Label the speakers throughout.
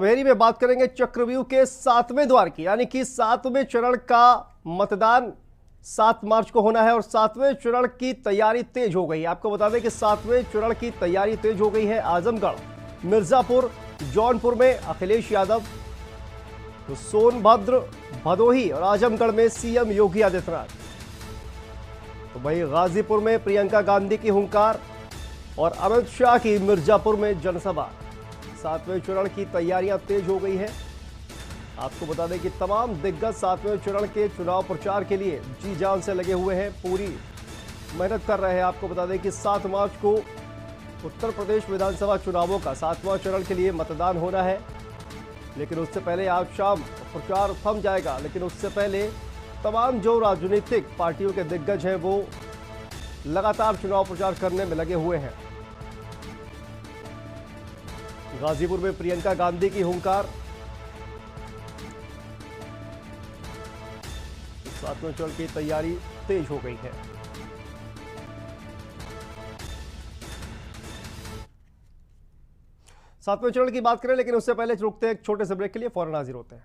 Speaker 1: भेरी में बात करेंगे चक्रव्यूह के 7वें द्वार की, यानी कि 7वें चरण का मतदान 7 मार्च को होना है और 7वें चरण की तैयारी तेज हो गई है। आपको बता दें कि 7वें चरण की तैयारी तेज हो गई है। आजमगढ़, मिर्जापुर, जौनपुर में अखिलेश यादव, तो सोनभद्र, भदोही और आजमगढ़ में सीएम योगी आदित्यनाथ, तो वहीं गाजीपुर में प्रियंका गांधी की हुंकार और अमित शाह की मिर्जापुर में जनसभा। 7वें चरण की तैयारियां तेज हो गई है। आपको बता दें कि तमाम दिग्गज 7वें चरण के चुनाव प्रचार के लिए जी जान से लगे हुए हैं, पूरी मेहनत कर रहे हैं। आपको बता दें कि 7 मार्च को उत्तर प्रदेश विधानसभा चुनावों का 7वां चरण के लिए मतदान होना है, लेकिन उससे पहले आज शाम प्रचार थम जाएगा। लेकिन उससे पहले तमाम जो राजनीतिक पार्टियों के दिग्गज हैं वो लगातार चुनाव प्रचार करने में लगे हुए हैं। गाजीपुर में प्रियंका गांधी की हुंकार, 7वें चरण की तैयारी तेज हो गई है। सातवें चरण की बात करें, लेकिन उससे पहले रुकते हैं एक छोटे से ब्रेक के लिए, फौरन हाजिर होते हैं।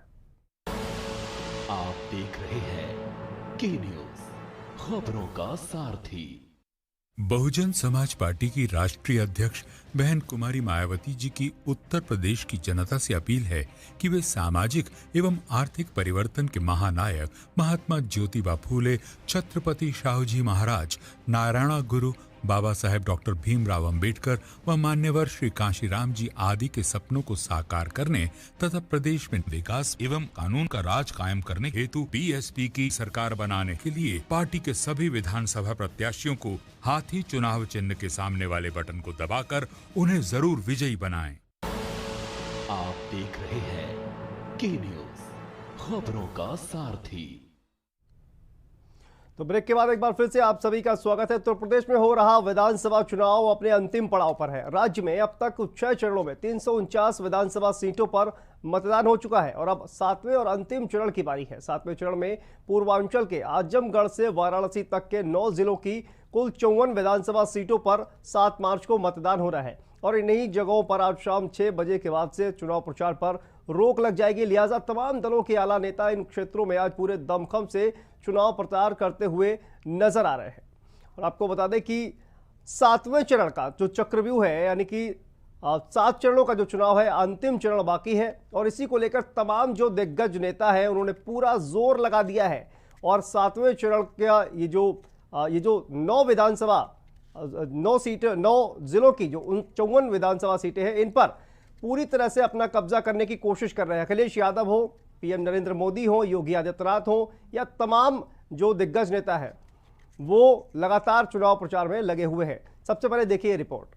Speaker 2: आप देख रहे हैं के न्यूज, खबरों का सारथी।
Speaker 3: बहुजन समाज पार्टी की राष्ट्रीय अध्यक्ष बहन कुमारी मायावती जी की उत्तर प्रदेश की जनता से अपील है कि वे सामाजिक एवं आर्थिक परिवर्तन के महानायक महात्मा ज्योतिबा फूले, छत्रपति शाहूजी महाराज, नारायण गुरु, बाबा साहेब डॉक्टर भीमराव अंबेडकर व मान्यवर श्री कांशीराम जी आदि के सपनों को साकार करने तथा प्रदेश में विकास एवं कानून का राज कायम करने हेतु बीएसपी की सरकार बनाने के लिए पार्टी के सभी विधानसभा प्रत्याशियों को हाथी चुनाव चिन्ह के सामने वाले बटन को दबाकर उन्हें जरूर विजयी बनाएं।
Speaker 2: आप देख रहे हैं के न्यूज, खबरों का सारथी।
Speaker 1: तो ब्रेक के बाद एक बार फिर से आप सभी का स्वागत है। उत्तर प्रदेश में हो रहा विधानसभा चुनाव अपने अंतिम पड़ाव पर है। राज्य में अब तक 6 चरणों में 349 विधानसभा सीटों पर मतदान हो चुका है और अब 7वें और अंतिम चरण की बारी है। 7वें चरण में पूर्वांचल के आजमगढ़ से वाराणसी तक के 9 जिलों की कुल 54 विधानसभा सीटों पर 7 मार्च को मतदान हो रहा है और इन्हीं जगहों पर आज शाम 6 बजे के बाद से चुनाव प्रचार पर रोक लग जाएगी। लिहाजा तमाम दलों के आला नेता इन क्षेत्रों में आज पूरे दमखम से चुनाव प्रचार करते हुए नजर आ रहे हैं। और आपको बता दें कि 7वें चरण का जो चक्रव्यूह है, यानी कि 7 चरणों का जो चुनाव है, अंतिम चरण बाकी है और इसी को लेकर तमाम जो दिग्गज नेता है उन्होंने पूरा जोर लगा दिया है। और 7वें चरण का ये जो 9 विधानसभा 9 सीटें, 9 जिलों की जो 54 विधानसभा सीटें हैं, इन पर पूरी तरह से अपना कब्जा करने की कोशिश कर रहे हैं। अखिलेश यादव हो, पीएम नरेंद्र मोदी हो, योगी आदित्यनाथ हो या तमाम जो दिग्गज नेता हैं, वो लगातार चुनाव प्रचार में लगे हुए हैं। सबसे पहले देखिए रिपोर्ट।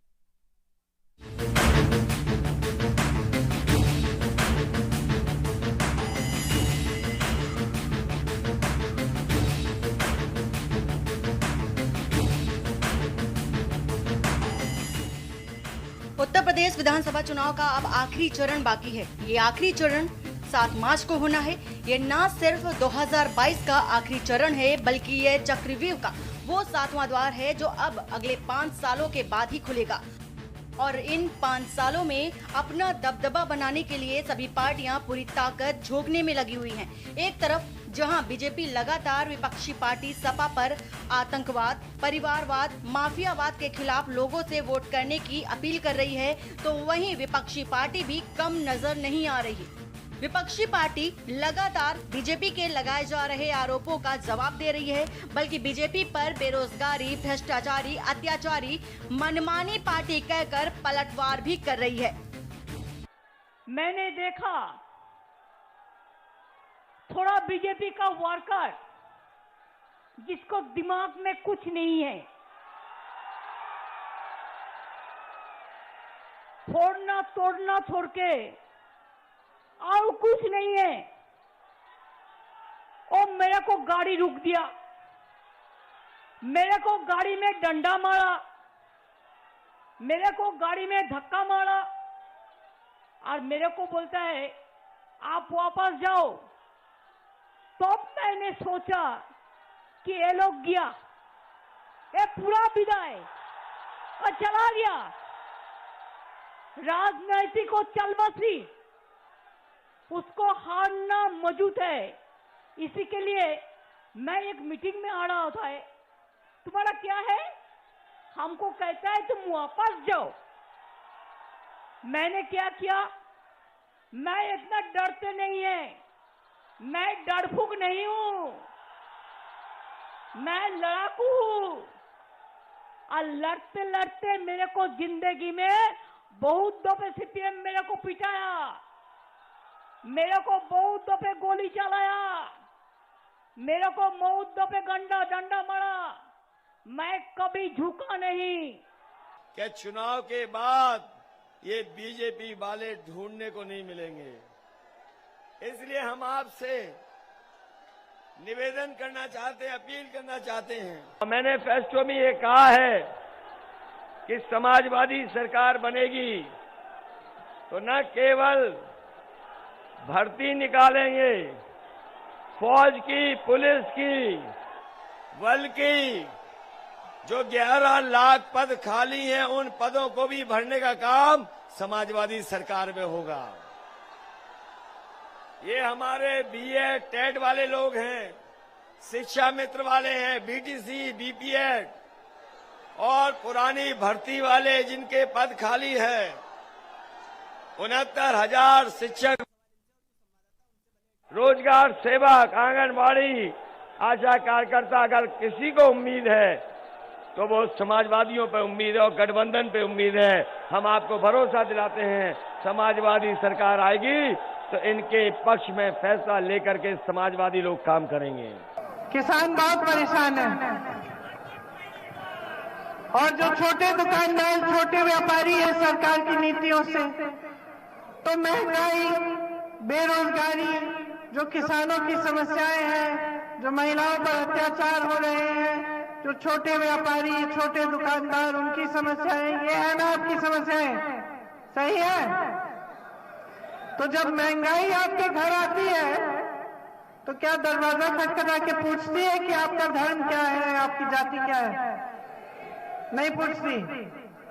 Speaker 4: उत्तर प्रदेश विधानसभा चुनाव का अब आखिरी चरण बाकी है। ये आखिरी चरण 7 मार्च को होना है। ये न सिर्फ 2022 का आखिरी चरण है, बल्कि ये चक्रव्यूह का वो 7वां द्वार है जो अब अगले 5 सालों के बाद ही खुलेगा। और इन 5 सालों में अपना दबदबा बनाने के लिए सभी पार्टियां पूरी ताकत झोंकने में लगी हुई हैं। एक तरफ जहां बीजेपी लगातार विपक्षी पार्टी सपा पर आतंकवाद, परिवारवाद, माफियावाद के खिलाफ लोगों से वोट करने की अपील कर रही है, तो वहीं विपक्षी पार्टी भी कम नजर नहीं आ रही। विपक्षी पार्टी लगातार बीजेपी के लगाए जा रहे आरोपों का जवाब दे रही है, बल्कि बीजेपी पर बेरोजगारी, भ्रष्टाचारी, अत्याचारी, मनमानी पार्टी कहकर पलटवार भी कर रही है।
Speaker 5: मैंने देखा थोड़ा बीजेपी का वर्कर जिसको दिमाग में कुछ नहीं है, फोड़ना तोड़ना छोड़ के और कुछ नहीं है, और मेरे को गाड़ी रुक दिया, मेरे को गाड़ी में डंडा मारा, मेरे को गाड़ी में धक्का मारा और मेरे को बोलता है आप वापस जाओ। तो मैंने सोचा कि ये लोग गया, ये पूरा विदाई और चला गया। राजनीति को चल बसी पूरा मौजूद है। इसी के लिए मैं एक मीटिंग में आ रहा होता है, तुम्हारा क्या है? हमको कहता है तुम वापस जाओ। मैंने क्या किया? मैं इतना डरते नहीं है, मैं डरफूक नहीं हूं, मैं लड़ाकू हूं। और लड़ते लड़ते मेरे को जिंदगी में बहुत दफे सीपीएम मेरे को पिटाया, मेरे को बहुत दफे गोली चलाया, मेरे को बहुत दफे डंडा मारा। मैं कभी झुका नहीं।
Speaker 6: क्या चुनाव के बाद ये बीजेपी वाले ढूंढने को नहीं मिलेंगे? इसलिए हम आपसे निवेदन करना चाहते हैं, अपील करना चाहते हैं। मैनिफेस्टो में ये कहा है कि समाजवादी सरकार बनेगी तो न केवल भर्ती निकालेंगे फौज की, पुलिस की, बल्कि जो 11 लाख पद खाली हैं उन पदों को भी भरने का काम समाजवादी सरकार में होगा। ये हमारे बीएड, टेट वाले लोग हैं, शिक्षा मित्र वाले हैं, बीटीसी, बीपीएड और पुरानी भर्ती वाले जिनके पद खाली है, 69,000 शिक्षक, रोजगार सेवक, आंगनबाड़ी, आशा कार्यकर्ता। अगर किसी को उम्मीद है तो वो समाजवादियों पे उम्मीद है और गठबंधन पे उम्मीद है। हम आपको भरोसा दिलाते हैं समाजवादी सरकार आएगी तो इनके पक्ष में फैसला लेकर के समाजवादी लोग काम करेंगे।
Speaker 7: किसान बहुत परेशान है और जो छोटे दुकानदार, छोटे व्यापारी है सरकार की नीतियों से, तो महंगाई, बेरोजगारी, जो किसानों की समस्याएं हैं, जो महिलाओं पर अत्याचार हो रहे हैं, जो छोटे व्यापारी, छोटे दुकानदार, उनकी समस्याएं, ये है ना आपकी समस्याएं? सही है? तो जब महंगाई आपके घर आती है तो क्या दरवाजा खटखटा के पूछती है कि आपका धर्म क्या है, आपकी जाति क्या है? नहीं पूछती,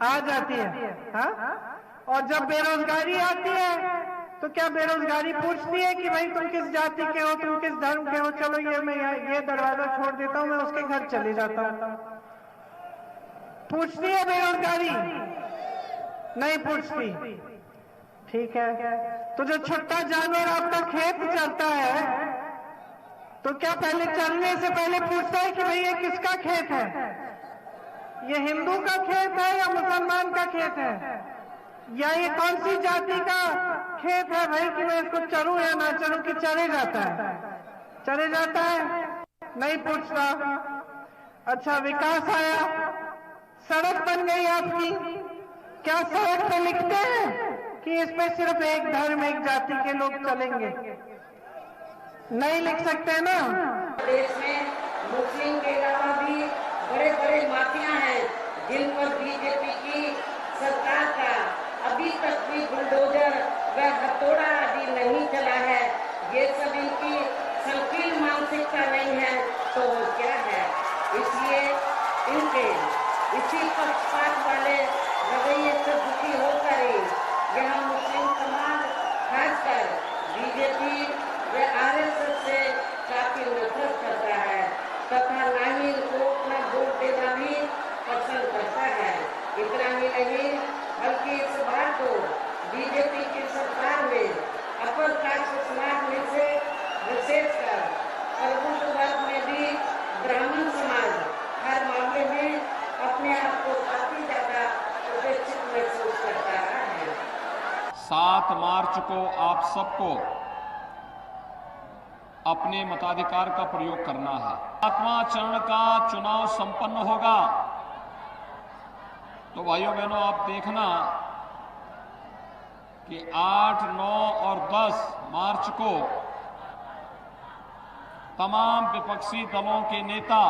Speaker 7: आ जाती है। हाँ? और जब बेरोजगारी आती है तो क्या बेरोजगारी पूछती है कि भाई तुम किस जाति के हो, तुम किस धर्म के हो? चलो मैं ये दरवाजा छोड़ देता हूं, मैं उसके घर चले जाता हूं। पूछती है बेरोजगारी? नहीं पूछती। ठीक है, तो जो छोटा जानवर आपका खेत चलता है तो क्या पहले चलने से पहले पूछता है कि भाई ये किसका खेत है? ये हिंदू का खेत है या मुसलमान का खेत है, या ये कौन सी जाति का खेत है भाई कि मैं इसको चरूं या ना चरूं? कि चले जाता है? चले जाता है? नहीं पूछता। अच्छा, विकास आया, सड़क बन गई आपकी, क्या सड़क पे लिखते हैं कि इस पे सिर्फ एक धर्म, एक जाति के लोग चलेंगे? नहीं लिख सकते ना।
Speaker 8: देश में मुस्लिम के अलावा भी बड़े बड़े माफिया हैं जिन पर बीजेपी की सरकार का अभी तक भी बुलडोजर व हथौड़ा आदि नहीं चला है। ये सब इनकी संकीर्ण मानसिकता नहीं है तो वो क्या है? इसलिए इनके इसी पक्षपात वाले रवैये से दुखी होकर ही यहाँ मुस्लिम समाज खासकर बीजेपी व आरएसएस से काफी नफरत करता है तथा न ही इनको अपना वोट देना भी पसंद करता है। इतना ही नहीं बल्कि इस बार तो बीजेपी की सरकार में अपर कास्ट समाज में से विशेषकर प्रबुद्ध वर्ग में भी ब्राह्मण समाज हर मामले में अपने आप को काफी ज्यादा उपेक्षित महसूस करता है।
Speaker 9: 7 मार्च को आप सबको अपने मताधिकार का प्रयोग करना है। 7वां चरण का चुनाव संपन्न होगा तो भाइयों बहनों आप देखना कि 8, 9 और 10 मार्च को तमाम विपक्षी दलों के नेता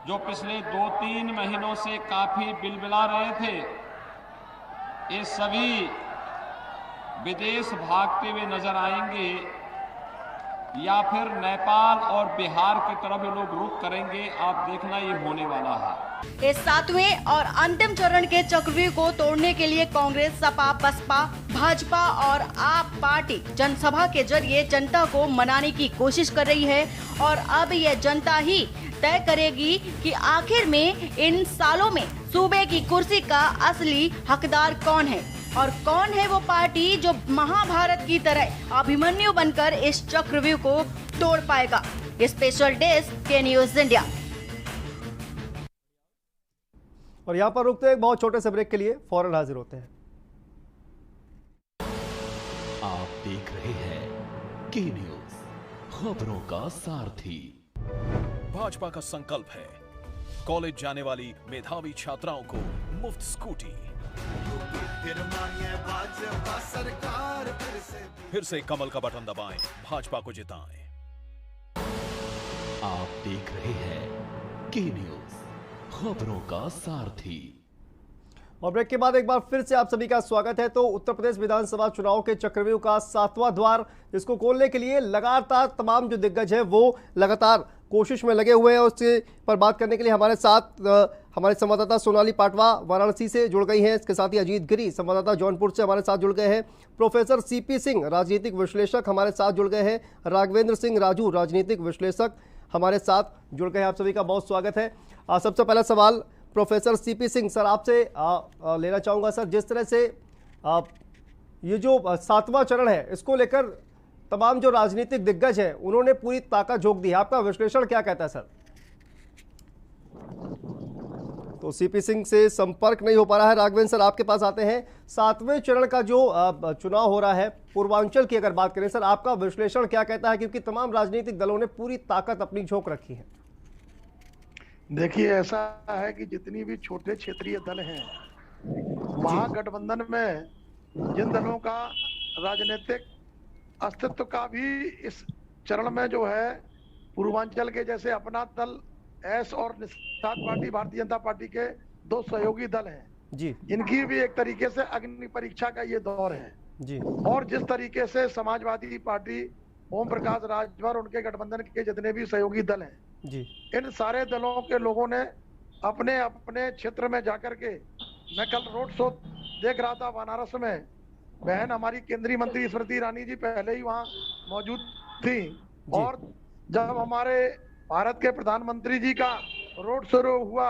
Speaker 9: जो पिछले 2-3 महीनों से काफी बिलबिला रहे थे, ये सभी विदेश भागते हुए नजर आएंगे या फिर नेपाल और बिहार की तरफ ये लोग रुख करेंगे। आप देखना ये होने वाला है।
Speaker 4: इस सातवें और अंतिम चरण के चक्रव्यूह को तोड़ने के लिए कांग्रेस, सपा, बसपा, भाजपा और आप पार्टी जनसभा के जरिए जनता को मनाने की कोशिश कर रही है और अब यह जनता ही तय करेगी कि आखिर में इन सालों में सूबे की कुर्सी का असली हकदार कौन है और कौन है वो पार्टी जो महाभारत की तरह अभिमन्यु बनकर इस चक्रव्यूह को तोड़ पाएगा। स्पेशल डेस्क के न्यूज इंडिया।
Speaker 1: और यहाँ पर रुकते हैं एक बहुत छोटे से ब्रेक के लिए, फौरन हाजिर होते हैं।
Speaker 2: आप देख रहे हैं के न्यूज, खबरों का सारथी।
Speaker 10: भाजपा का संकल्प है कॉलेज जाने वाली मेधावी छात्राओं को मुफ्त स्कूटी। फिर से कमल का बटन दबाएं, भाजपा को जिताएं।
Speaker 2: आप देख रहे हैं के न्यूज, खबरों का सारथी।
Speaker 1: और ब्रेक के बाद एक बार फिर से आप सभी का स्वागत है। तो उत्तर प्रदेश विधानसभा चुनाव के चक्रव्यूह का 7वां द्वार, इसको खोलने के लिए लगातार तमाम जो दिग्गज है वो लगातार कोशिश में लगे हुए हैं। उसके पर बात करने के लिए हमारे साथ हमारे संवाददाता सोनाली पाटवा वाराणसी से जुड़ गई हैं। इसके साथ ही अजीत गिरी संवाददाता जौनपुर से हमारे साथ जुड़ गए हैं। प्रोफेसर सीपी सिंह राजनीतिक विश्लेषक हमारे साथ जुड़ गए हैं। राघवेंद्र सिंह राजू राजनीतिक विश्लेषक हमारे साथ जुड़ गए हैं। आप सभी का बहुत स्वागत है। सबसे पहला सवाल प्रोफेसर सीपी सिंह सर आपसे लेना चाहूँगा। सर, जिस तरह से ये जो 7वां चरण है इसको लेकर तमाम जो राजनीतिक दिग्गज हैं उन्होंने पूरी ताकत झोंक दी है, आपका विश्लेषण क्या कहता है सर? तो सीपी सिंह से संपर्क नहीं हो पा रहा है। राघवेंद्र सर आपके पास आते हैं। 7वें चरण का जो चुनाव हो रहा है पूर्वांचल की अगर बात करें सर, आपका विश्लेषण क्या कहता है, क्योंकि तमाम राजनीतिक दलों ने पूरी ताकत अपनी झोंक रखी है?
Speaker 11: देखिए, ऐसा है कि जितनी भी छोटे क्षेत्रीय दल हैं, महागठबंधन में जिन दलों का राजनीतिक अस्तित्व का भी इस चरण में जो है पूर्वांचल के जैसे अपना दल, एस और निषाद पार्टी, भारतीय जनता पार्टी के 2 सहयोगी दल हैं
Speaker 1: जी,
Speaker 11: इनकी भी एक तरीके से अग्नि परीक्षा का ये दौर है
Speaker 1: जी।
Speaker 11: और जिस तरीके से समाजवादी पार्टी, ओम प्रकाश राजभर, उनके गठबंधन के जितने भी सहयोगी दल हैं
Speaker 1: जी,
Speaker 11: इन सारे दलों के लोगों ने अपने अपने क्षेत्र में जाकर के, मैं कल रोड शो देख रहा था बनारस में, बहन हमारी केंद्रीय मंत्री स्मृति ईरानी जी पहले ही वहां मौजूद थी और जब हमारे भारत के प्रधानमंत्री जी का रोड शुरू हुआ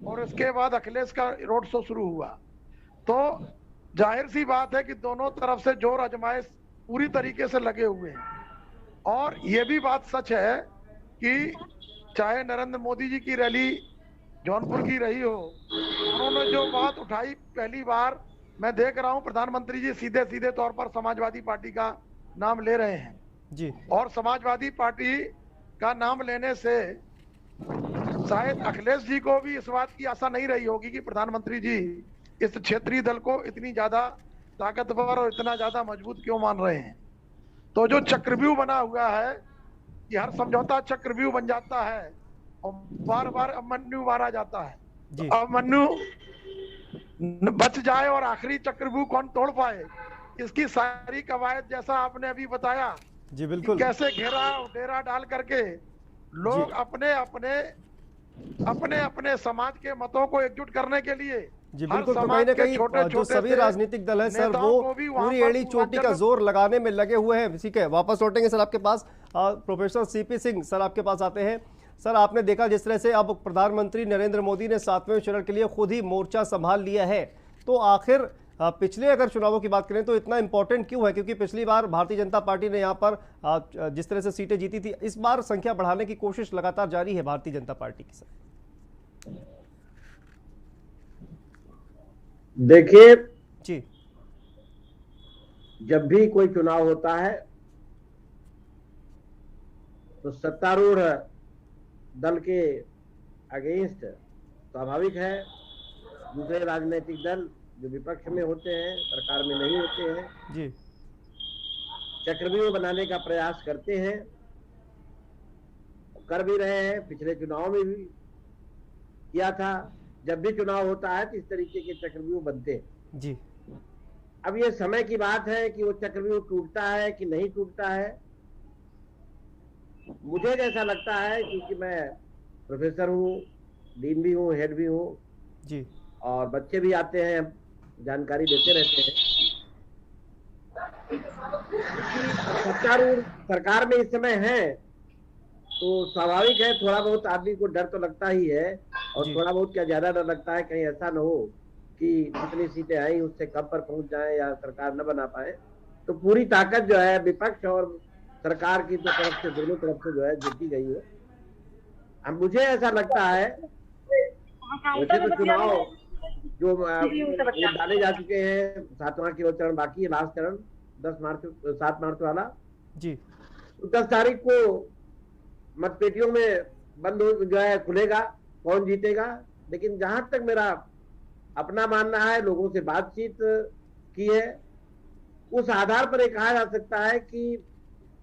Speaker 11: और इसके बाद अखिलेश का रोड शो शुरू हुआ, तो जाहिर सी बात है कि दोनों तरफ से जोर आजमाइश पूरी तरीके से लगे हुए हैं। और ये भी बात सच है कि चाहे नरेंद्र मोदी जी की रैली जौनपुर की रही हो, उन्होंने जो बात उठाई, पहली बार मैं देख रहा हूं प्रधानमंत्री जी सीधे सीधे तौर पर समाजवादी पार्टी का नाम ले रहे हैं
Speaker 1: जी।
Speaker 11: और समाजवादी पार्टी का नाम लेने से शायद अखिलेश जी को भी इस बात की आशा नहीं रही होगी कि प्रधानमंत्री जी इस क्षेत्रीय दल को इतनी ज्यादा ताकतवर और इतना ज्यादा मजबूत क्यों मान रहे हैं। तो जो चक्रव्यूह बना हुआ है कि हर समझौता चक्रव्यूह बन जाता है और बार बार अभिमन्यु मारा जाता है, तो अभिमन्यु बच जाए और आखिरी चक्रव्यूह कौन तोड़ पाए, इसकी सारी कवायद जैसा आपने अभी बताया
Speaker 1: जी, बिल्कुल,
Speaker 11: कैसे घेरा डेरा डाल करके लोग अपने अपने समाज के मतों को एकजुट करने के लिए
Speaker 1: जी बिल्कुल, तो कहीं ना कहीं जो सभी राजनीतिक दल है सर वो पूरी एड़ी चोटी का जोर लगाने में लगे हुए हैं। ठीक है, वापस लौटेंगे सर आपके पास। प्रोफेसर सीपी सिंह सर आपके पास आते हैं। सर, आपने देखा जिस तरह से अब प्रधानमंत्री नरेंद्र मोदी ने 7वें चरण के लिए खुद ही मोर्चा संभाल लिया है, तो आखिर पिछले अगर चुनावों की बात करें तो इतना इंपॉर्टेंट क्यों है? क्योंकि पिछली बार भारतीय जनता पार्टी ने यहाँ पर जिस तरह से सीटें जीती थी, इस बार संख्या बढ़ाने की कोशिश लगातार जारी है भारतीय जनता पार्टी की। सर
Speaker 12: देखिए
Speaker 1: जी,
Speaker 12: जब भी कोई चुनाव होता है तो सत्तारूढ़ दल के अगेंस्ट स्वाभाविक है दूसरे राजनीतिक दल जो विपक्ष में होते हैं, सरकार में नहीं होते हैं
Speaker 1: जी,
Speaker 12: चक्रव्यूह बनाने का प्रयास करते हैं, कर भी रहे हैं। पिछले चुनाव में भी किया था। जब भी चुनाव होता है तो इस तरीके के चक्रव्यूह बनते हैं
Speaker 1: जी।
Speaker 12: अब ये समय की बात है कि वो चक्रव्यूह टूटता है कि नहीं टूटता है। मुझे जैसा लगता है, क्योंकि मैं प्रोफेसर हूँ डीन भी हूँ, हेड भी हूँ
Speaker 1: जी,
Speaker 12: और बच्चे भी आते हैं, जानकारी देते रहते हैं। सत्तारूढ़ सरकार में इस समय है तो स्वाभाविक है थोड़ा बहुत आदमी को डर तो लगता ही है, और थोड़ा बहुत क्या ज्यादा डर लगता है कहीं ऐसा न हो कि जितनी सीटें आई उससे कम पर पहुंच जाए या सरकार न बना पाए। तो पूरी ताकत जो है विपक्ष और सरकार की तो तरफ से, दोनों तरफ से जो है जुटी गई है। अब मुझे ऐसा लगता है वैसे तो चुनाव जो वोट डाले जा चुके हैं, 7वां केवल चरण बाकी है, लास्ट चरण 7 मार्च वाला
Speaker 1: जी,
Speaker 12: 10 तारीख को मतपेटियों में बंद हो जो है खुलेगा कौन जीतेगा। लेकिन जहां तक मेरा अपना मानना है, लोगों से बातचीत की है, उस आधार पर ये कहा जा सकता है कि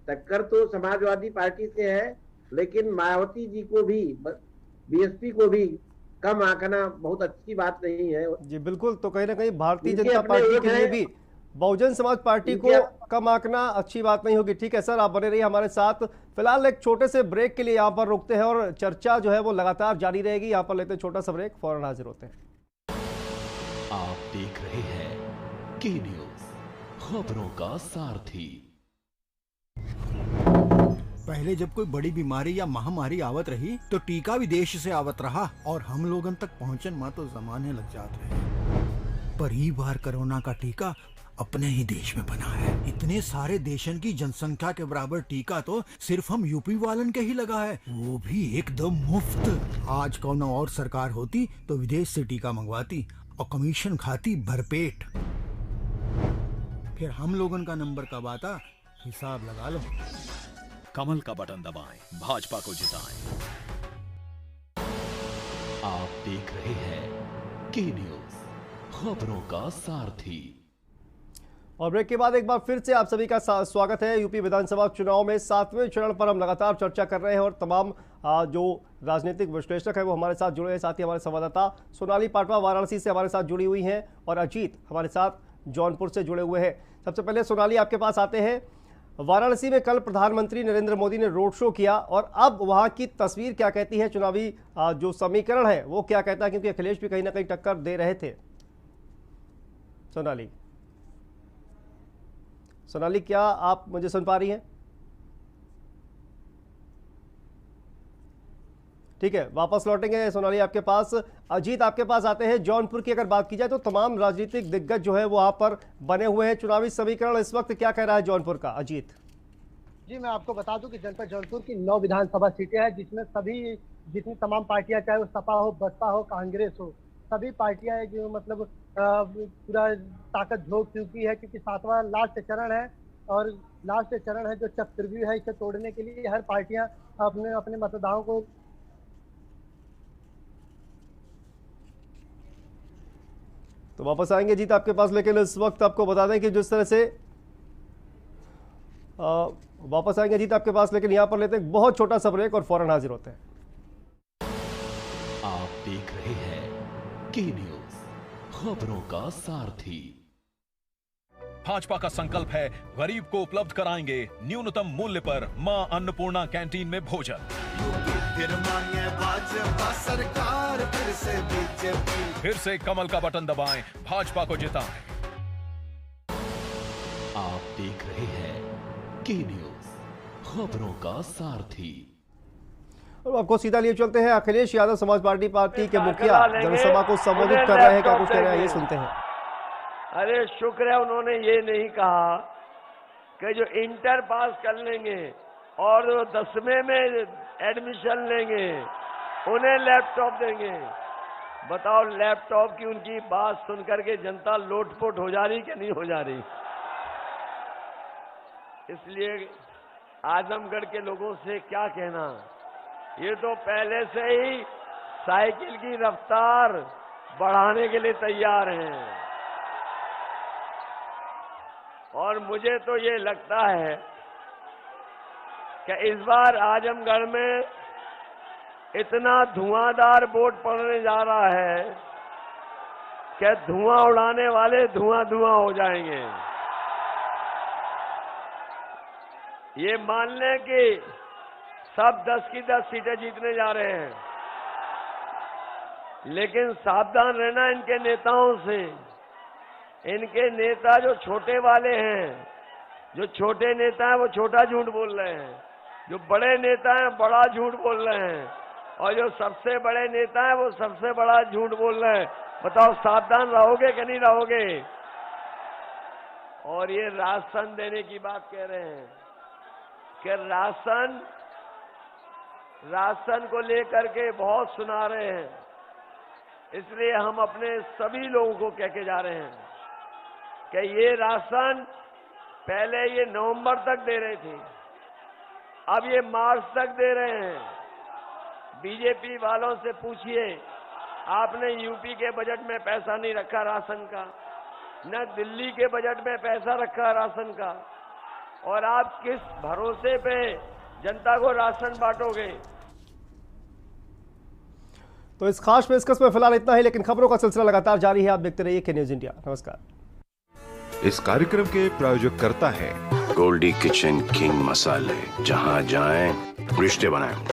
Speaker 12: टक्कर तो समाजवादी पार्टी से है, लेकिन मायावती जी को भी, बीएसपी को भी कम आंकना बहुत अच्छी बात नहीं है।
Speaker 1: जी बिल्कुल। तो कहीं ना कहीं भारतीय जनता पार्टी के लिए भी बहुजन समाज पार्टी को कम आंकना अच्छी बात नहीं होगी। ठीक है सर, आप बने रहिए हमारे साथ। फिलहाल एक छोटे से ब्रेक के लिए यहाँ पर रुकते हैं और चर्चा जो है वो लगातार जारी रहेगी। यहाँ पर लेते हैं छोटा सा ब्रेक, फौरन हाजिर होते हैं।
Speaker 2: आप देख रहे हैं के न्यूज, खबरों का सारथी।
Speaker 13: पहले जब कोई बड़ी बीमारी या महामारी आवत रही तो टीका विदेश से आवत रहा और हम लोगन तक पहुंचन में तो जमाने लग जाते रहे। पर ई बार कोरोना का टीका अपने ही देश में बना है। इतने सारे देशन की जनसंख्या के बराबर टीका तो सिर्फ हम यूपी वालन के ही लगा है, वो भी एकदम मुफ्त। आज कौन और सरकार होती तो विदेश से टीका मंगवाती और कमीशन खाती भरपेट। फिर हम लोगन का नंबर कब आता, हिसाब लगा लो।
Speaker 10: कमल का बटन दबाएं, भाजपा को जिताएं।
Speaker 2: आप देख रहे हैं के न्यूज, खबरों का सारथी।
Speaker 1: और ब्रेक के बाद एक बार फिर से आप सभी का स्वागत है। यूपी विधानसभा चुनाव में 7वें चरण पर हम लगातार चर्चा कर रहे हैं और तमाम जो राजनीतिक विश्लेषक है वो हमारे साथ जुड़े हैं। साथ ही हमारे संवाददाता सोनाली पाटवा वाराणसी से हमारे साथ जुड़ी हुई हैं और अजीत हमारे साथ जौनपुर से जुड़े हुए हैं। सबसे पहले सोनाली आपके पास आते हैं। वाराणसी में कल प्रधानमंत्री नरेंद्र मोदी ने रोड शो किया और अब वहां की तस्वीर क्या कहती है, चुनावी जो समीकरण है वो क्या कहता है, क्योंकि अखिलेश भी कहीं ना कहीं टक्कर दे रहे थे। सोनाली क्या आप मुझे सुन पा रही हैं? ठीक है, वापस लौटेंगे सोनाली आपके पास। अजीत आपके पास आते हैं। जौनपुर की अगर बात की जाए तो तमाम राजनीतिक दिग्गज जो है वो वहां पर बने हुए हैं। चुनावी समीकरण इस वक्त क्या कह रहा है जौनपुर का? अजीत
Speaker 14: जी, मैं आपको बता दूं कि जनपद जौनपुर की 9 विधानसभा सीटें हैं, जिसमें सभी जितनी तमाम पार्टियां, चाहे वो सपा हो, बसपा हो, कांग्रेस हो, सभी पार्टियां हैं जो मतलब पूरा ताकत झोंक चुकी है, क्योंकि 7वां लास्ट चरण है और लास्ट चरण है जो चक्रव्यूह है, इसे तोड़ने के लिए हर पार्टियां अपने अपने मतदाताओं को।
Speaker 1: तो वापस आएंगे जीत आपके पास, लेकिन इस वक्त आपको बता दें कि जिस तरह से वापस आएंगे जीत आपके पास, लेकिन यहां पर लेते हैं बहुत छोटा सा ब्रेक और फौरन हाजिर होते हैं।
Speaker 2: आप देख रहे हैं के न्यूज, खबरों का सारथी।
Speaker 10: भाजपा का संकल्प है गरीब को उपलब्ध कराएंगे न्यूनतम मूल्य पर मां अन्नपूर्णा कैंटीन में भोजन। सरकार फिर से कमल का बटन दबाएं, भाजपा को जिताएं।
Speaker 2: आप देख रहे हैं के न्यूज, खबरों का सारथी।
Speaker 1: और आपको सीधा लिए चलते हैं। अखिलेश यादव समाज पार्टी के मुखिया जनसभा को संबोधित कर रहे हैं, क्या कुछ कह रहे हैं ये सुनते हैं।
Speaker 6: अरे शुक्र है उन्होंने ये नहीं कहा कि जो इंटर पास कर लेंगे और जो 10वें में एडमिशन लेंगे उन्हें लैपटॉप देंगे। बताओ, लैपटॉप की उनकी बात सुनकर के जनता लोटपोट हो जा रही कि नहीं हो जा रही? इसलिए आजमगढ़ के लोगों से क्या कहना, ये तो पहले से ही साइकिल की रफ्तार बढ़ाने के लिए तैयार हैं। और मुझे तो ये लगता है कि इस बार आजमगढ़ में इतना धुआंधार वोट पड़ने जा रहा है कि धुआं उड़ाने वाले धुआं हो जाएंगे। ये मान लें कि सब 10 की 10 सीटें जीतने जा रहे हैं। लेकिन सावधान रहना इनके नेताओं से। इनके नेता जो छोटे वाले हैं, जो छोटे नेता हैं वो छोटा झूठ बोल रहे हैं, जो बड़े नेता हैं बड़ा झूठ बोल रहे हैं, और जो सबसे बड़े नेता हैं वो सबसे बड़ा झूठ बोल रहे हैं। बताओ सावधान रहोगे कि नहीं रहोगे? और ये राशन देने की बात कह रहे हैं कि राशन को लेकर के बहुत सुना रहे हैं। इसलिए हम अपने सभी लोगों को कह के जा रहे हैं कि ये राशन पहले ये नवंबर तक दे रहे थे, अब ये मार्च तक दे रहे हैं। बीजेपी वालों से पूछिए, आपने यूपी के बजट में पैसा नहीं रखा राशन का, न दिल्ली के बजट में पैसा रखा राशन का, और आप किस भरोसे पे जनता को राशन बांटोगे?
Speaker 1: तो इस खास पेशकश में फिलहाल इतना ही, लेकिन खबरों का सिलसिला लगातार जारी है। आप देखते रहिए के न्यूज इंडिया। नमस्कार।
Speaker 15: इस कार्यक्रम के प्रायोजक करता है
Speaker 16: गोल्डी किचन किंग मसाले, जहां जाएं रिश्ते बनाएं।